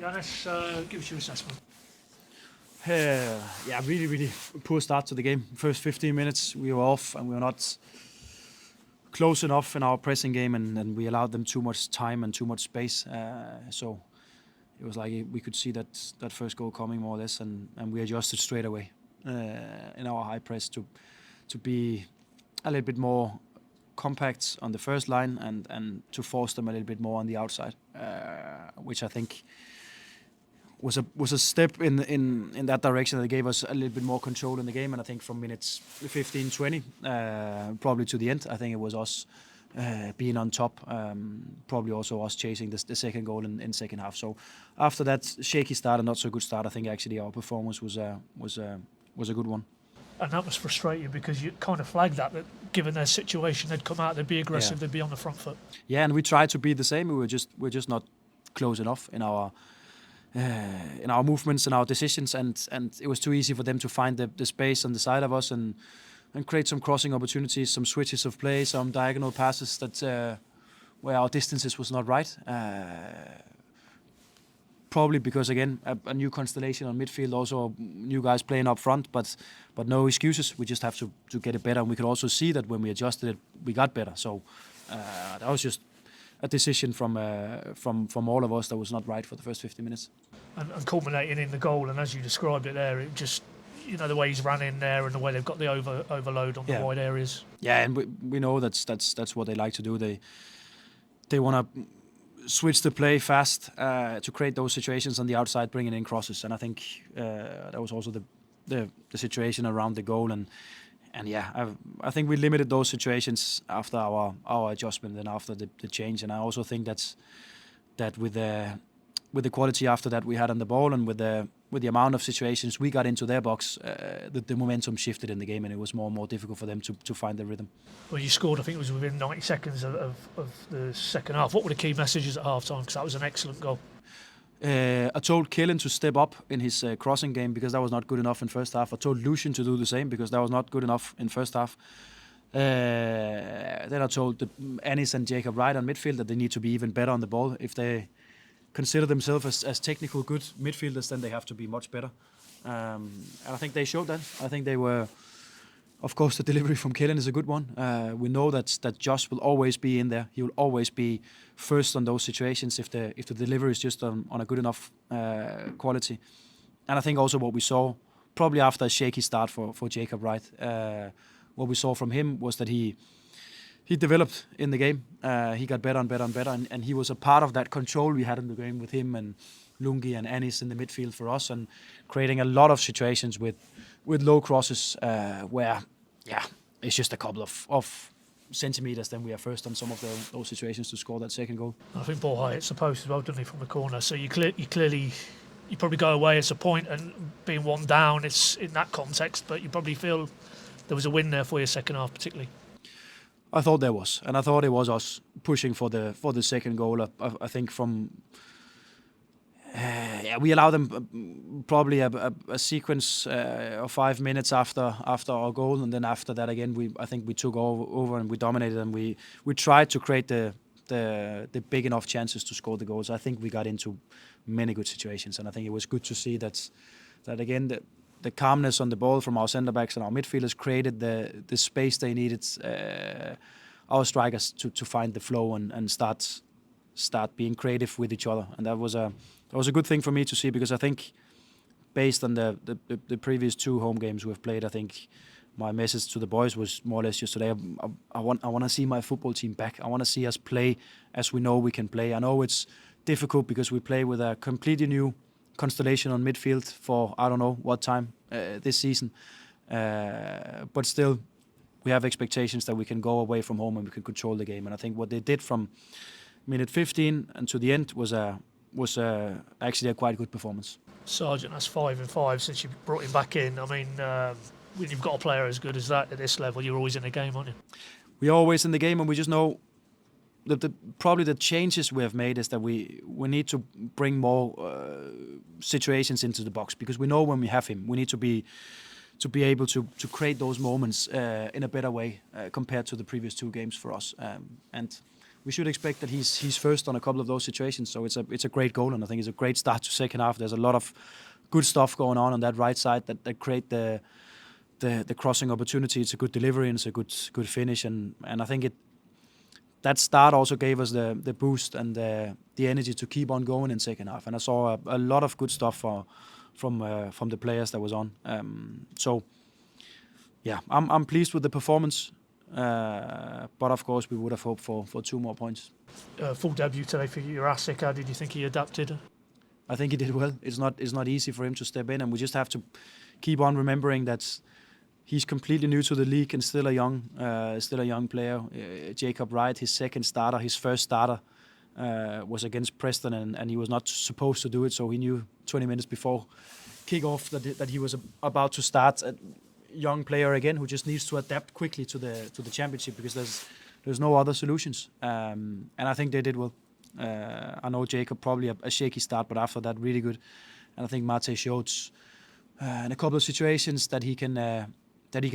Johannes, give us your assessment. Really, really poor start to the game. First 15 minutes we were off and we were not close enough in our pressing game, and we allowed them too much time and too much space. So it was like we could see that first goal coming more or less, and we adjusted straight away in our high press to be a little bit more compact on the first line and to force them a little bit more on the outside, which I think was a step in that direction that gave us a little bit more control in the game. And I think from minutes 15, 20, probably to the end, I think it was us being on top, probably also us chasing the second goal in second half. So after that shaky start and not so good start, I think actually our performance was a good one. And that must frustrate you because you kind of flagged that given their situation, they'd come out, they'd be aggressive, they'd be on the front foot. Yeah, and we tried to be the same. We're just not close enough in our movements and our decisions, and it was too easy for them to find the space on the side of us and create some crossing opportunities, some switches of play, some diagonal passes that where our distances was not right. Probably because again a new constellation on midfield, also new guys playing up front, but no excuses. We just have to get it better, and we could also see that when we adjusted it, we got better. So that was just a decision from all of us that was not right for the first 50 minutes. And culminating in the goal, and as you described it there, it just, the way he's ran in there and the way they've got the overload on the wide areas. Yeah, and we know that's what they like to do. They want to switch the play fast to create those situations on the outside, bringing in crosses, and I think that was also the situation around the goal, and I think we limited those situations after our adjustment and after the change, and I also think that with the quality after that we had on the ball and with the amount of situations we got into their box, the momentum shifted in the game, and it was more and more difficult for them to find the rhythm. Well, you scored, I think it was within 90 seconds of the second half. What were the key messages at half time? Because that was an excellent goal. I told Killen to step up in his crossing game because that was not good enough in first half. I told Lucian to do the same because that was not good enough in first half. Then I told Anis and Jacob Wright on midfield that they need to be even better on the ball. If they consider themselves as technical good midfielders, then they have to be much better. And I think they showed that. I think they were, of course, the delivery from Killen is a good one. We know that Josh will always be in there. He will always be first on those situations if the delivery is just on a good enough quality. And I think also what we saw, probably after a shaky start for Jacob Wright, what we saw from him was that he developed in the game. He got better and better and better, and he was a part of that control we had in the game with him and Lungi and Anis in the midfield for us, and creating a lot of situations with low crosses where, it's just a couple of centimetres, then we are first on some of those situations to score that second goal. I think ball high hits the post as well, doesn't he, from the corner? So you probably go away as a point, and being one down, it's in that context, but you probably feel there was a win there for your second half particularly. I thought there was, and I thought it was us pushing for the second goal. I think from we allowed them probably a sequence of 5 minutes after our goal, and then after that again I think we took over and we dominated, and we tried to create the big enough chances to score the goals. I think we got into many good situations, and I think it was good to see that again the calmness on the ball from our centre backs and our midfielders created the space they needed, our strikers to find the flow and start being creative with each other, and that was a good thing for me to see, because I think based on the previous 2 home games we've played, I think my message to the boys was more or less just today, I want to see my football team back. I want to see us play as we know we can play. I know it's difficult because we play with a completely new constellation on midfield for I don't know what time this season, but still we have expectations that we can go away from home and we can control the game. And I think what they did from minute 15 and to the end was actually a quite good performance. Sergeant, that's 5 and 5 since you brought him back in. I mean, when you've got a player as good as that at this level, you're always in the game, aren't you? We're always in the game, and we just know probably the changes we have made is that we need to bring more situations into the box, because we know when we have him, we need to be able to create those moments in a better way compared to the previous 2 games for us. And we should expect that he's first on a couple of those situations. So it's a great goal, and I think it's a great start to second half. There's a lot of good stuff going on that right side that create the crossing opportunity. It's a good delivery and it's a good finish, and I think that start also gave us the boost and the energy to keep on going in second half. And I saw a lot of good stuff from the players that was on. So yeah, I'm pleased with the performance, but of course we would have hoped for 2 more points. Full debut today for Jurassic. How did you think he adapted? I think he did well. It's not easy for him to step in, and we just have to keep on remembering that he's completely new to the league and still a young player. Jacob Wright, his second starter, his first starter was against Preston, and he was not supposed to do it, so he knew 20 minutes before kick-off that he was about to start. A young player again who just needs to adapt quickly to the championship, because there's no other solutions. And I think they did well. I know Jacob probably a shaky start, but after that really good. And I think Mate showed in a couple of situations that he can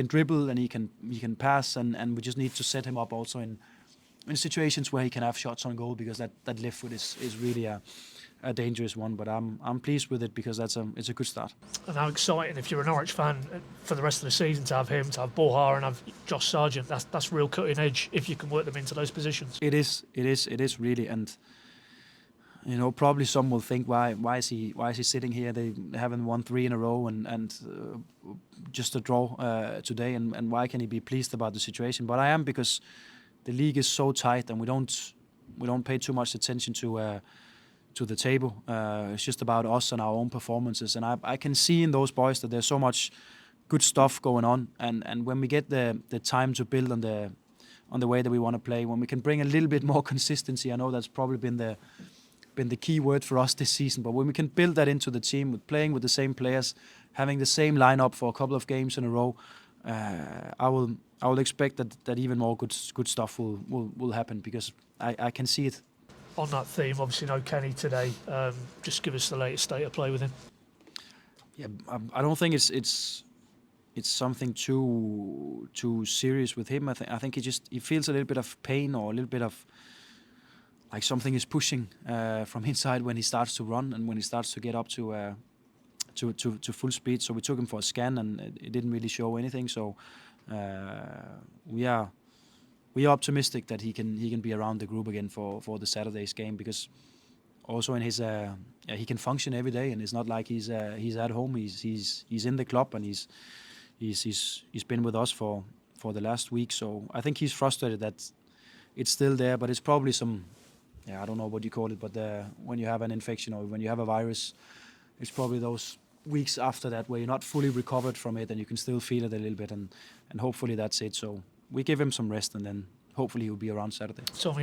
dribble and he can pass, and we just need to set him up also in situations where he can have shots on goal, because that left foot is really a dangerous one. But I'm pleased with it, because it's a good start. And how exciting, if you're a Norwich fan, for the rest of the season to have him, to have Bohar and have Josh Sargent. That's real cutting edge if you can work them into those positions. It is really. And probably some will think, why is he sitting here? They haven't won 3 in a row and just a draw today, and why can he be pleased about the situation? But I am, because the league is so tight and we don't pay too much attention to the table. It's just about us and our own performances, and I can see in those boys that there's so much good stuff going on, and when we get the time to build on the way that we want to play, when we can bring a little bit more consistency. I know that's probably been the key word for us this season, but when we can build that into the team, with playing with the same players, having the same lineup for a couple of games in a row, I will expect that even more good stuff will happen, because I can see it. On that theme, obviously no Kenny today. Just give us the latest state of play with him. Yeah, I don't think it's something too serious with him. I think he feels a little bit of pain, or a little bit of like something is pushing from inside when he starts to run and when he starts to get up to full speed. So we took him for a scan, and it didn't really show anything. So we are optimistic that he can be around the group again for the Saturday's game, because also in his he can function every day, and it's not like he's at home. He's in the club, and he's been with us for the last week. So I think he's frustrated that it's still there, but it's probably some, I don't know what you call it, but when you have an infection or when you have a virus, it's probably those weeks after that where you're not fully recovered from it and you can still feel it a little bit, and hopefully that's it. So we give him some rest, and then hopefully he'll be around Saturday. So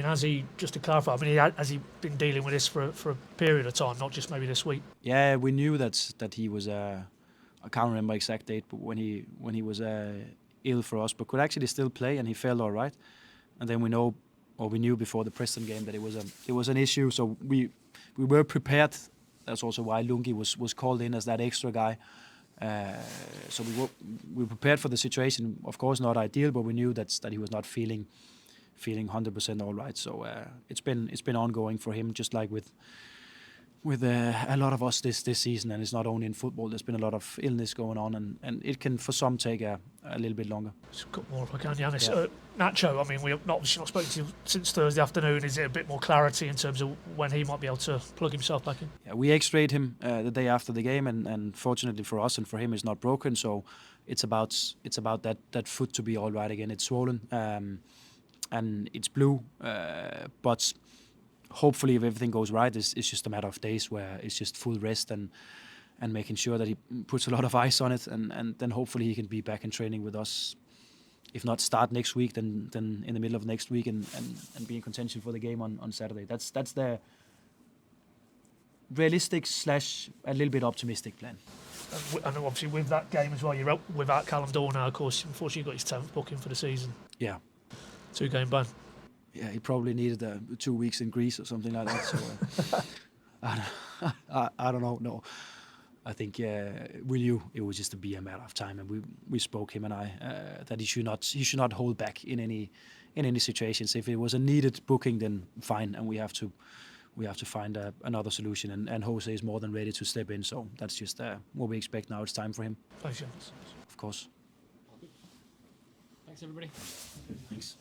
just to clarify, has he been dealing with this for a period of time, not just maybe this week? Yeah, we knew that he was I can't remember exact date, but when he was ill for us, but could actually still play, and he felt all right. And then we knew before the Preston game that it was an issue. So we were prepared. That's also why Lungi was called in as that extra guy. So we were prepared for the situation. Of course, not ideal, but we knew that he was not feeling 100% all right. So it's been ongoing for him, just like with a lot of us this season. And it's not only in football. There's been a lot of illness going on, and it can for some take a little bit longer. Just got more if I can, Johannes. Yeah. Nacho, we've obviously not spoken to him since Thursday afternoon. Is it a bit more clarity in terms of when he might be able to plug himself back in? Yeah, we x-rayed him the day after the game, and fortunately for us and for him, it's not broken. So it's about that foot to be all right again. It's swollen and it's blue, but hopefully if everything goes right, it's just a matter of days where it's just full rest and making sure that he puts a lot of ice on it, and then hopefully he can be back in training with us. If not start next week, then in the middle of next week and be in contention for the game on Saturday. That's the realistic / a little bit optimistic plan. And obviously with that game as well, you're out without Callum Dawn now, of course. Unfortunately, he got his 10th booking for the season. Yeah. 2-game ban. Yeah, he probably needed 2 weeks in Greece or something like that. So I don't know. No, I think we knew it was just be a matter of time, and we spoke, him and I, that he should not hold back in in any situations. If it was a needed booking, then fine, and we have to find another solution. And Jose is more than ready to step in. So that's just what we expect now. It's time for him. Thanks, Johannes. Of course. Thanks, everybody. Thanks.